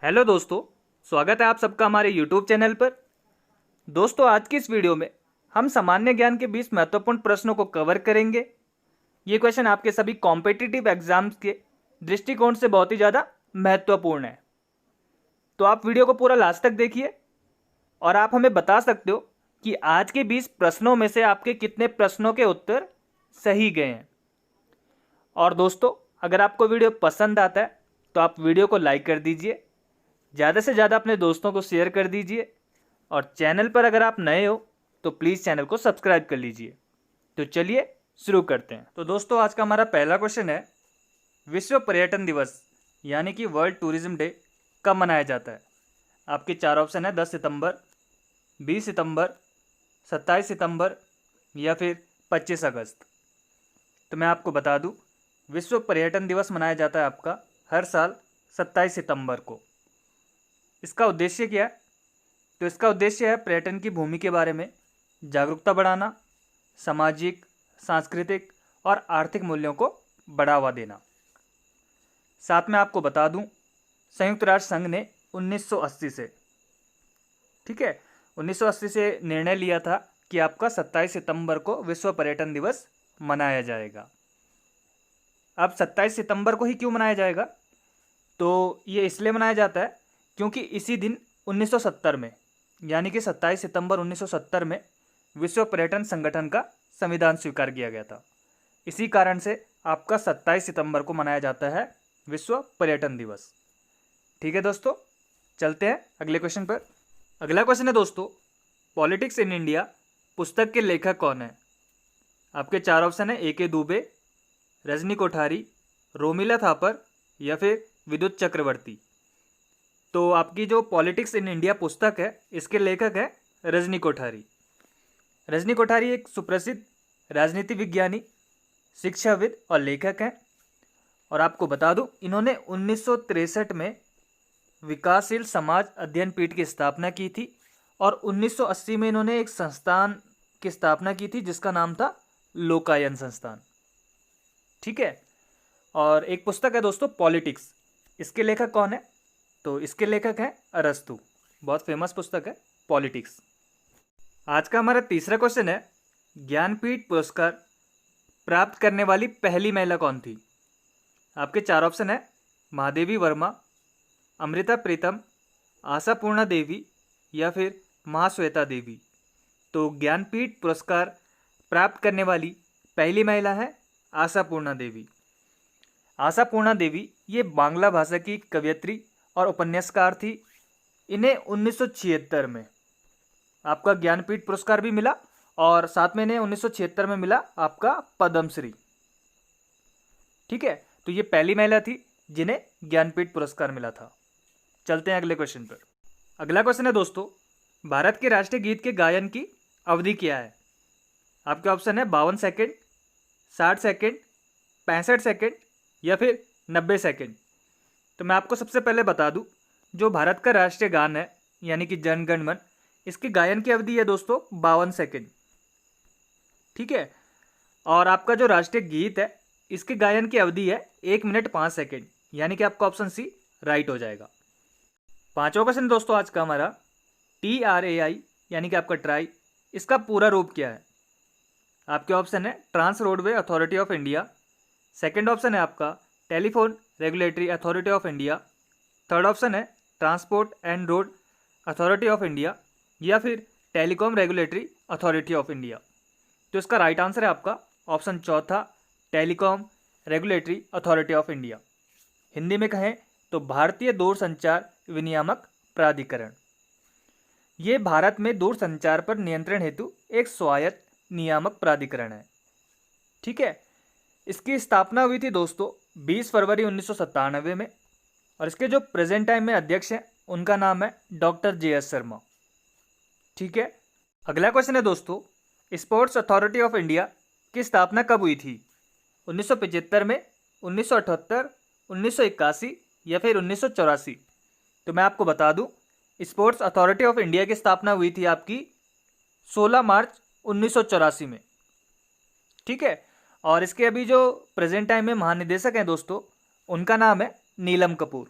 Hello दोस्तों, स्वागत है आप सबका हमारे यूट्यूब चैनल पर। दोस्तों, आज की इस वीडियो में हम सामान्य ज्ञान के 20 महत्वपूर्ण प्रश्नों को कवर करेंगे। ये क्वेश्चन आपके सभी कॉम्पिटिटिव एग्जाम्स के दृष्टिकोण से बहुत ही ज़्यादा महत्वपूर्ण है। तो आप वीडियो को पूरा लास्ट तक देखिए और आप हमें बता सकते हो कि आज के 20 प्रश्नों में से आपके कितने प्रश्नों के उत्तर सही गए हैं। और दोस्तों, अगर आपको वीडियो पसंद आता है तो आप वीडियो को लाइक कर दीजिए, ज़्यादा से ज़्यादा अपने दोस्तों को शेयर कर दीजिए और चैनल पर अगर आप नए हो तो प्लीज़ चैनल को सब्सक्राइब कर लीजिए। तो चलिए शुरू करते हैं। तो दोस्तों, आज का हमारा पहला क्वेश्चन है, विश्व पर्यटन दिवस यानी कि वर्ल्ड टूरिज्म डे कब मनाया जाता है? आपके चार ऑप्शन है, 10 सितंबर, 20 सितंबर, 27 सितंबर या फिर 25 अगस्त। तो मैं आपको बता दूं, विश्व पर्यटन दिवस मनाया जाता है आपका हर साल 27 सितंबर को। इसका उद्देश्य क्या है? तो इसका उद्देश्य है पर्यटन की भूमि के बारे में जागरूकता बढ़ाना, सामाजिक, सांस्कृतिक और आर्थिक मूल्यों को बढ़ावा देना। साथ में आपको बता दूं, संयुक्त राष्ट्र संघ ने 1980 से, ठीक है, 1980 से निर्णय लिया था कि आपका 27 सितंबर को विश्व पर्यटन दिवस मनाया जाएगा। अब 27 सितंबर को ही क्यों मनाया जाएगा? तो ये इसलिए मनाया जाता है क्योंकि इसी दिन 1970 में, यानी कि 27 सितंबर 1970 में विश्व पर्यटन संगठन का संविधान स्वीकार किया गया था। इसी कारण से आपका 27 सितंबर को मनाया जाता है विश्व पर्यटन दिवस। ठीक है दोस्तों, चलते हैं अगले क्वेश्चन पर। अगला क्वेश्चन है दोस्तों, पॉलिटिक्स इन इंडिया पुस्तक के लेखक कौन है? आपके चार ऑप्शन है, A.K. दुबे, रजनी कोठारी, रोमिला थापर या फिर विद्युत चक्रवर्ती। तो आपकी जो पॉलिटिक्स इन इंडिया पुस्तक है, इसके लेखक है रजनी कोठारी। रजनी कोठारी एक सुप्रसिद्ध राजनीति विज्ञानी, शिक्षाविद और लेखक हैं। और आपको बता दूं, इन्होंने 1963 में विकासशील समाज अध्ययन पीठ की स्थापना की थी और 1980 में इन्होंने एक संस्थान की स्थापना की थी जिसका नाम था लोकायन संस्थान। ठीक है, और एक पुस्तक है दोस्तों पॉलिटिक्स, इसके लेखक कौन है? तो इसके लेखक हैं अरस्तु। बहुत फेमस पुस्तक है पॉलिटिक्स। आज का हमारा तीसरा क्वेश्चन है, ज्ञानपीठ पुरस्कार प्राप्त करने वाली पहली महिला कौन थी? आपके चार ऑप्शन है, महादेवी वर्मा, अमृता प्रीतम, आशापूर्णा देवी या फिर महाश्वेता देवी। तो ज्ञानपीठ पुरस्कार प्राप्त करने वाली पहली महिला है आशापूर्णा देवी। आशापूर्णा देवी ये बांग्ला भाषा की कवयित्री और उपन्यासकार थी। इन्हें 1976 में आपका ज्ञानपीठ पुरस्कार भी मिला और साथ में इन्हें 1976 में मिला आपका पद्मश्री। ठीक है, तो ये पहली महिला थी जिन्हें ज्ञानपीठ पुरस्कार मिला था। चलते हैं अगले क्वेश्चन पर। अगला क्वेश्चन है दोस्तों, भारत के राष्ट्रीय गीत के गायन की अवधि क्या है? आपके ऑप्शन है 52 सेकेंड, 60 सेकेंड, 65 सेकेंड या फिर 90 सेकेंड। तो मैं आपको सबसे पहले बता दूं, जो भारत का राष्ट्रीय गान है यानी कि जन गण मन, इसकी गायन की अवधि है दोस्तों 52 सेकेंड। ठीक है, और आपका जो राष्ट्रीय गीत है इसके गायन की अवधि है 1 मिनट 5 सेकेंड, यानी कि आपका ऑप्शन सी राइट हो जाएगा। पांचवा क्वेश्चन दोस्तों आज का हमारा, TRAI यानी कि आपका ट्राई, इसका पूरा रूप क्या है? आपके ऑप्शन है, trans roadway authority of India. Second option है आपका, telephone regulatory authority of India. Third option है, transport and road authority of India या फिर telecom regulatory authority of India. तो इसका राइट आंसर है आपका ऑप्शन चौथा, telecom regulatory authority of India. Hindi में कहें तो भारतीय दूरसंचार विनियामक प्राधिकरण। ये भारत में दूरसंचार पर नियंत्रण हेतु एक स्वायत्त नियामक प्राधिकरण है। ठीक है, इसकी स्थापना हुई थी दोस्तों 20 फरवरी 1997 में और इसके जो प्रेजेंट टाइम में अध्यक्ष हैं उनका नाम है डॉक्टर JS शर्मा। ठीक है, अगला क्वेश्चन है दोस्तों, स्पोर्ट्स अथॉरिटी ऑफ इंडिया की स्थापना कब हुई थी? 1975 में, 1978, 1981 या फिर 1984? तो मैं आपको बता दूं, स्पोर्ट्स अथॉरिटी ऑफ इंडिया की स्थापना हुई थी आपकी 16 मार्च 1984 में। ठीक है, और इसके अभी जो प्रेजेंट टाइम में महानिदेशक हैं दोस्तों, उनका नाम है नीलम कपूर।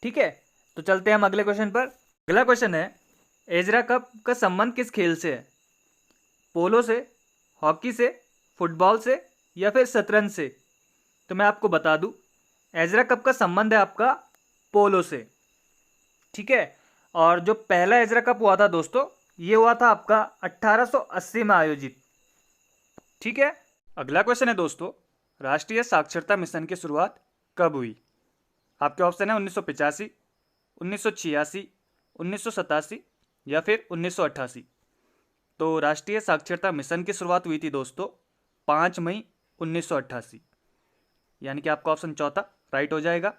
ठीक है, तो चलते हैं हम अगले क्वेश्चन पर। अगला क्वेश्चन है, एजरा कप का संबंध किस खेल से है? पोलो से, हॉकी से, फुटबॉल से या फिर शतरंज से? तो मैं आपको बता दूं, एजरा कप का संबंध है आपका पोलो से। ठीक है। और जो पहला एजरा कप हुआ था दोस्तों, ये हुआ था आपका 1880 में आयोजित। ठीक है। अगला क्वेश्चन है दोस्तों, राष्ट्रीय साक्षरता मिशन की शुरुआत कब हुई? आपके ऑप्शन है 1985, 1986, 1987 या फिर 1988। तो राष्ट्रीय साक्षरता मिशन की शुरुआत हुई थी दोस्तों 5 मई 1988, यानी कि आपका ऑप्शन चौथा राइट हो जाएगा।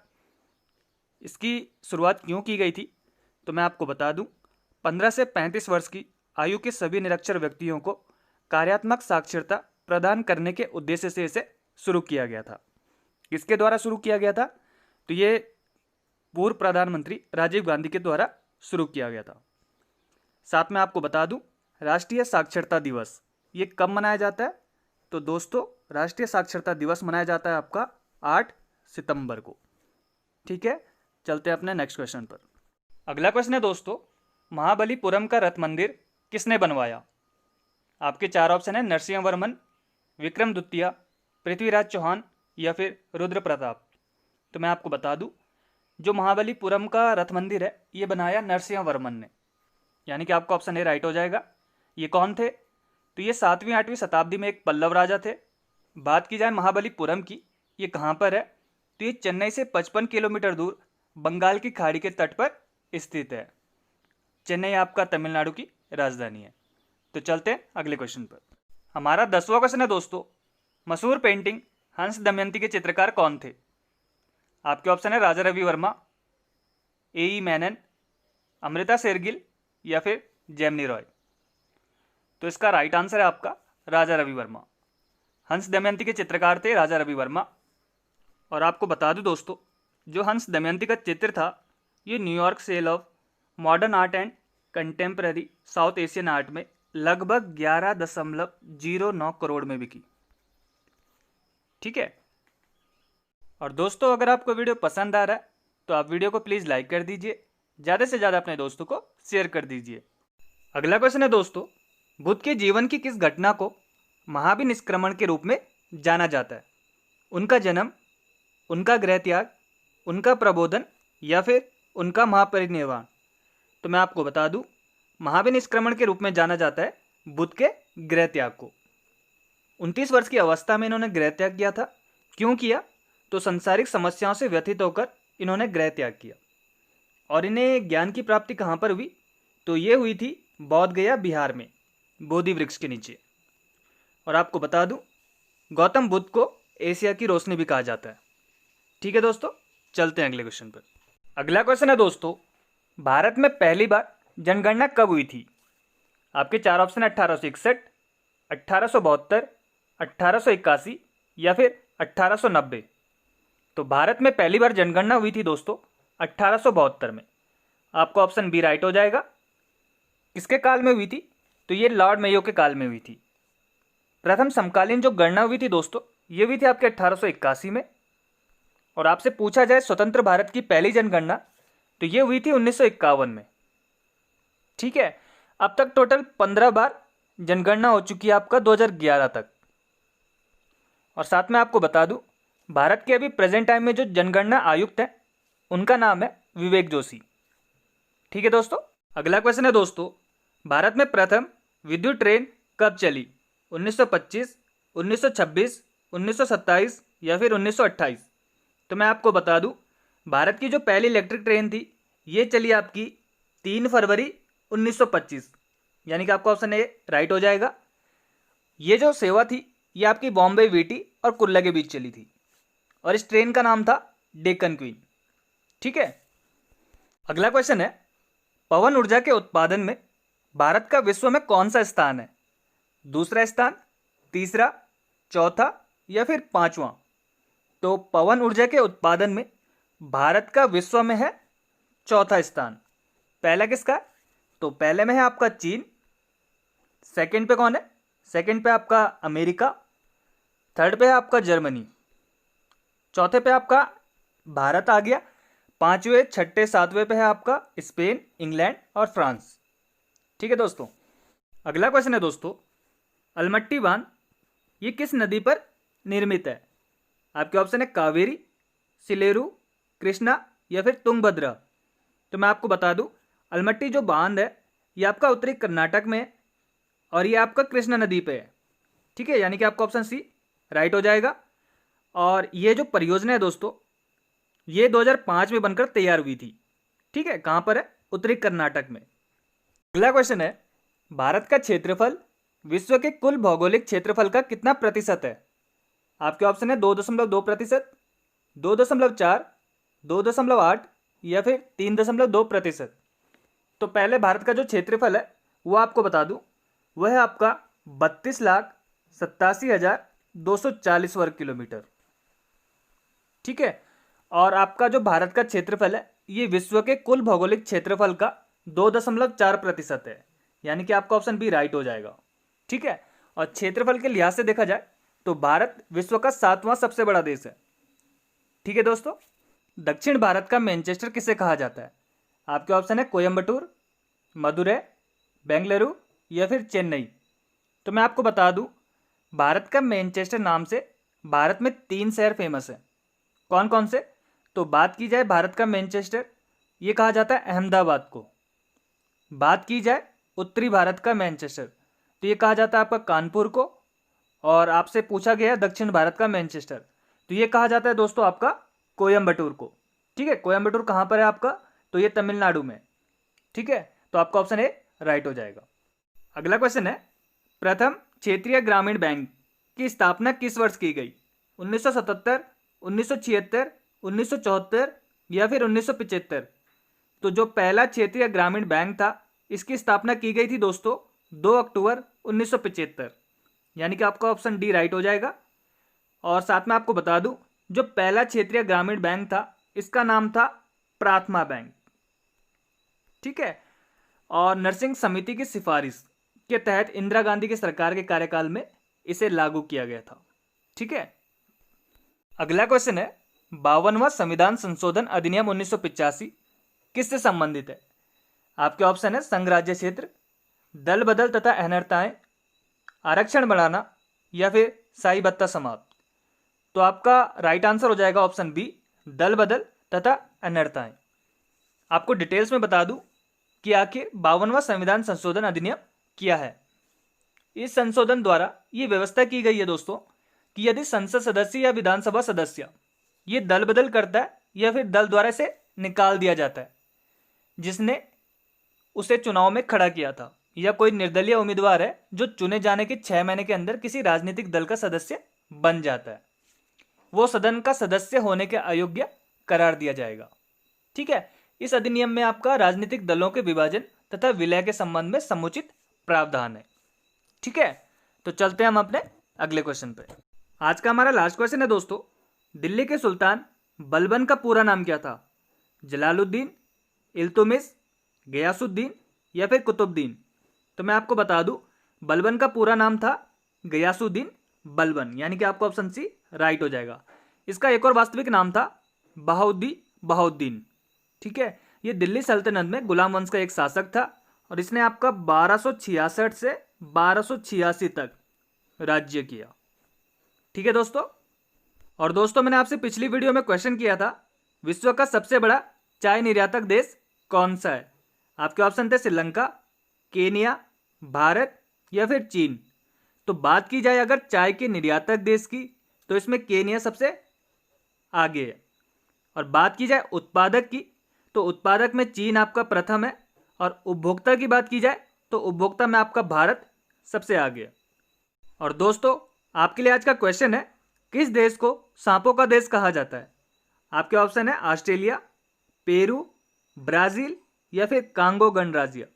इसकी शुरुआत क्यों की गई थी तो मैं आपको बता दूं, 15 से 35 वर्ष की आयु के सभी निरक्षर व्यक्तियों को कार्यात्मक साक्षरता प्रदान करने के उद्देश्य से इसे शुरू किया गया था। किसके द्वारा शुरू किया गया था? तो ये पूर्व प्रधानमंत्री राजीव गांधी के द्वारा शुरू किया गया था। साथ में आपको बता दूं, राष्ट्रीय साक्षरता दिवस ये कब मनाया जाता है? तो दोस्तों राष्ट्रीय साक्षरता दिवस मनाया जाता है आपका 8 सितंबर को। ठीक है। चलते हैं अपने नेक्स्ट क्वेश्चन पर। अगला क्वेश्चन है दोस्तों, महाबलीपुरम का रथ मंदिर किसने बनवाया? आपके 4 ऑप्शन है, नरसिंह वर्मन, विक्रम द्वितीय, पृथ्वीराज चौहान या फिर रुद्र प्रताप। तो मैं आपको बता दूं, जो महाबलीपुरम का रथ मंदिर है ये बनाया नरसिंह वर्मन ने, यानी कि आपका ऑप्शन ए राइट हो जाएगा। ये कौन थे? तो ये 7वीं 8वीं शताब्दी में एक पल्लव राजा थे। बात की जाए महाबलीपुरम की, ये कहाँ पर है? तो ये चेन्नई से 55 किलोमीटर दूर बंगाल की खाड़ी के तट पर स्थित है। चेन्नई आपका तमिलनाडु की राजधानी है। तो चलते हैं अगले क्वेश्चन पर। हमारा 10वां क्वेश्चन है दोस्तों, मशहूर पेंटिंग हंस दमयंती के चित्रकार कौन थे? आपके ऑप्शन है, राजा रवि वर्मा, ए मेनन, अमृता शेरगिल या फिर जेमिनी रॉय। तो इसका राइट आंसर है आपका राजा रवि वर्मा। हंस दमयंती के चित्रकार थे राजा रवि वर्मा। और आपको बता दूं दोस्तों, जो हंस दमयंती का चित्र था ये New York sale of modern art and contemporary South Asian art में लगभग 11.09 करोड़ में बिकी। ठीक है। और दोस्तों अगर आपको वीडियो पसंद आ रहा है तो आप वीडियो को प्लीज़ लाइक कर दीजिए, ज़्यादा से ज़्यादा अपने दोस्तों को शेयर कर दीजिए। अगला क्वेश्चन है दोस्तों, बुद्ध के जीवन की किस घटना को महावीर निष्क्रमण के रूप में जाना जाता है? उनका जन्म, उनका गृह त्याग, उनका प्रबोधन या फिर उनका महापरिनिर्वाण? तो मैं आपको बता दूं, महावीर निष्क्रमण के रूप में जाना जाता है बुद्ध के गृह त्याग को। 29 वर्ष की अवस्था में इन्होंने गृह त्याग किया था। क्यों किया? तो सांसारिक समस्याओं से व्यथित होकर इन्होंने गृह त्याग किया। और इन्हें ज्ञान की प्राप्ति कहाँ पर हुई? तो ये हुई थी बोध गया बिहार में, बोधि वृक्ष के नीचे। और आपको बता दूं, गौतम बुद्ध को एशिया की रोशनी भी कहा जाता है। ठीक है दोस्तों, चलते हैं अगले क्वेश्चन पर। अगला क्वेश्चन है दोस्तों, भारत में पहली बार जनगणना कब हुई थी? आपके 4 ऑप्शन है, 1861, 1872, 1881 या फिर 1890। तो भारत में पहली बार जनगणना हुई थी दोस्तों 1872 में। आपका ऑप्शन बी राइट हो जाएगा। किसके काल में हुई थी? तो ये लॉर्ड मेयो के काल में हुई थी। प्रथम समकालीन जो गणना हुई थी दोस्तों, ये हुई थी आपके 1881 में। और आपसे पूछा जाए स्वतंत्र भारत की पहली जनगणना, तो ये हुई थी 1951 में। ठीक है। अब तक टोटल 15 बार जनगणना हो चुकी है आपका 2011 तक। और साथ में आपको बता दूं, भारत के अभी प्रेजेंट टाइम में जो जनगणना आयुक्त है उनका नाम है विवेक जोशी। ठीक है दोस्तों। अगला क्वेश्चन है दोस्तों, भारत में प्रथम विद्युत ट्रेन कब चली? 1925, 1926, 1927 या फिर 1928? तो मैं आपको बता दूं, भारत की जो पहली इलेक्ट्रिक ट्रेन थी ये चली आपकी 3 फरवरी 1925, यानी कि आपका ऑप्शन ए राइट हो जाएगा। ये जो सेवा थी ये आपकी बॉम्बे वीटी और कुर्ला के बीच चली थी और इस ट्रेन का नाम था डेक्कन क्वीन। ठीक है। अगला क्वेश्चन है, पवन ऊर्जा के उत्पादन में भारत का विश्व में कौन सा स्थान है? दूसरा स्थान, तीसरा, चौथा या फिर 5वां? तो पवन ऊर्जा के उत्पादन में भारत का विश्व में है चौथा स्थान। पहला किसका? तो पहले में है आपका चीन, सेकंड पे कौन है? सेकंड पे आपका अमेरिका, थर्ड पे है आपका जर्मनी, चौथे पे आपका भारत आ गया, 5वें, 6ठे, 7वें पे है आपका स्पेन, इंग्लैंड और फ्रांस। ठीक है दोस्तों। अगला क्वेश्चन है दोस्तों, अलमट्टी बांध ये किस नदी पर निर्मित है? आपके ऑप्शन है कावेरी, सिलेरू, कृष्णा या फिर तुंगभद्रा। तो मैं आपको बता दूं, अलमट्टी जो बांध है ये आपका उत्तरी कर्नाटक में है और ये आपका कृष्णा नदी पे है। ठीक है, यानी कि आपका ऑप्शन सी राइट हो जाएगा। और ये जो परियोजना है दोस्तों, ये 2005 में बनकर तैयार हुई थी। ठीक है, कहां पर है? उत्तरी कर्नाटक में। अगला क्वेश्चन है, भारत का क्षेत्रफल विश्व के कुल भौगोलिक क्षेत्रफल का कितना प्रतिशत है? आपके ऑप्शन है 2.2%, 2.4, 2.8 या फिर 3.2%। तो पहले भारत का जो क्षेत्रफल है वो आपको बता दूं, वह है आपका 32,87,240 वर्ग किलोमीटर। ठीक है, और आपका जो भारत का क्षेत्रफल है ये विश्व के कुल भौगोलिक क्षेत्रफल का 2.4% है, यानी कि आपका ऑप्शन बी राइट हो जाएगा। ठीक है, और क्षेत्रफल के लिहाज से देखा जाए तो भारत विश्व का 7वां सबसे बड़ा देश है। ठीक है दोस्तों। दक्षिण भारत का मैनचेस्टर किसे कहा जाता है? आपके ऑप्शन है कोयम्बटूर, मदुरै, बेंगलुरु या फिर चेन्नई। तो मैं आपको बता दूं, भारत का मैनचेस्टर नाम से भारत में 3 शहर फेमस है। कौन कौन से? तो बात की जाए भारत का मैनचेस्टर, ये कहा जाता है अहमदाबाद को। बात की जाए उत्तरी भारत का मैनचेस्टर, तो ये कहा जाता है आपका कानपुर को। और आपसे पूछा गया है दक्षिण भारत का मैनचेस्टर, तो ये कहा जाता है दोस्तों आपका कोयम्बटूर को। ठीक है, कोयम्बटूर कहाँ पर है आपका? तो ये तमिलनाडु में। ठीक है, तो आपका ऑप्शन ए राइट हो जाएगा। अगला क्वेश्चन है, प्रथम क्षेत्रीय ग्रामीण बैंक की स्थापना किस वर्ष की गई? 1977, 1976, 1974 या फिर 1975। तो जो पहला क्षेत्रीय ग्रामीण बैंक था इसकी स्थापना की गई थी दोस्तों 2 अक्टूबर 1975, यानी कि आपका ऑप्शन डी राइट हो जाएगा। और साथ में आपको बता दूं, जो पहला क्षेत्रीय ग्रामीण बैंक था इसका नाम था प्राथमा बैंक। ठीक है, और नरसिंह समिति की सिफारिश के तहत इंदिरा गांधी की सरकार के कार्यकाल में इसे लागू किया गया था। ठीक है। अगला क्वेश्चन है, 52वां संविधान संशोधन अधिनियम 1985 किससे संबंधित है? आपके ऑप्शन है संघ राज्य क्षेत्र, दल बदल तथा अनर्हताएं, आरक्षण बढ़ाना या फिर साई भत्ता समाप्त। तो आपका राइट आंसर हो जाएगा ऑप्शन बी, दल बदल तथा अनर्हताएं। आपको डिटेल्स में बता दूं कि आखिर 52वां संविधान संशोधन अधिनियम क्या है। इस संशोधन द्वारा ये व्यवस्था की गई है दोस्तों कि यदि संसद सदस्य या विधानसभा सदस्य ये दल बदल करता है या फिर दल द्वारा इसे निकाल दिया जाता है जिसने उसे चुनाव में खड़ा किया था, या कोई निर्दलीय उम्मीदवार है जो चुने जाने के 6 महीने के अंदर किसी राजनीतिक दल का सदस्य बन जाता है, वो सदन का सदस्य होने के अयोग्य करार दिया जाएगा। ठीक है, इस अधिनियम में आपका राजनीतिक दलों के विभाजन तथा विलय के संबंध में समुचित प्रावधान है। ठीक है, तो चलते हैं हम अपने अगले क्वेश्चन पे। आज का हमारा लास्ट क्वेश्चन है दोस्तों, दिल्ली के सुल्तान बलबन का पूरा नाम क्या था? जलालुद्दीन, इल्तुमिश, गयासुद्दीन या फिर कुतुबुद्दीन। तो मैं आपको बता दूं, बलबन का पूरा नाम था गयासुद्दीन बलबन, यानी कि आपका ऑप्शन सी राइट हो जाएगा। इसका एक और वास्तविक नाम था बहाउद्दीन। ठीक है, ये दिल्ली सल्तनत में गुलाम वंश का एक शासक था और इसने आपका 1266 से 1286 तक राज्य किया। ठीक है दोस्तों। और दोस्तों, मैंने आपसे पिछली वीडियो में क्वेश्चन किया था, विश्व का सबसे बड़ा चाय निर्यातक देश कौन सा है? आपके ऑप्शन थे श्रीलंका, केनिया, भारत या फिर चीन। तो बात की जाए अगर चाय के निर्यातक देश की, तो इसमें केनिया सबसे आगे है। और बात की जाए उत्पादक की, तो उत्पादक में चीन आपका प्रथम है। और उपभोक्ता की बात की जाए तो उपभोक्ता में आपका भारत सबसे आगे है। और दोस्तों, आपके लिए आज का क्वेश्चन है, किस देश को सांपों का देश कहा जाता है? आपके ऑप्शन है ऑस्ट्रेलिया, पेरू, ब्राजील या फिर कांगो गणराज्य।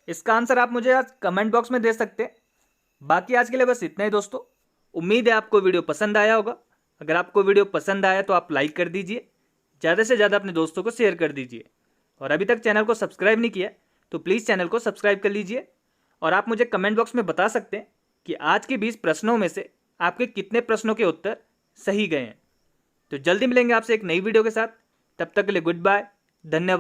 इसका आंसर आप मुझे आज कमेंट बॉक्स में दे सकते हैं। बाकी आज के लिए बस इतना ही दोस्तों। उम्मीद है आपको वीडियो पसंद आया होगा। अगर आपको वीडियो पसंद आया तो आप लाइक कर दीजिए, ज़्यादा से ज़्यादा अपने दोस्तों को शेयर कर दीजिए। और अभी तक चैनल को सब्सक्राइब नहीं किया तो प्लीज़ चैनल को सब्सक्राइब कर लीजिए। और आप मुझे कमेंट बॉक्स में बता सकते हैं कि आज के 20 प्रश्नों में से आपके कितने प्रश्नों के उत्तर सही गए हैं। तो जल्दी मिलेंगे आपसे एक नई वीडियो के साथ। तब तक के लिए गुड बाय, धन्यवाद।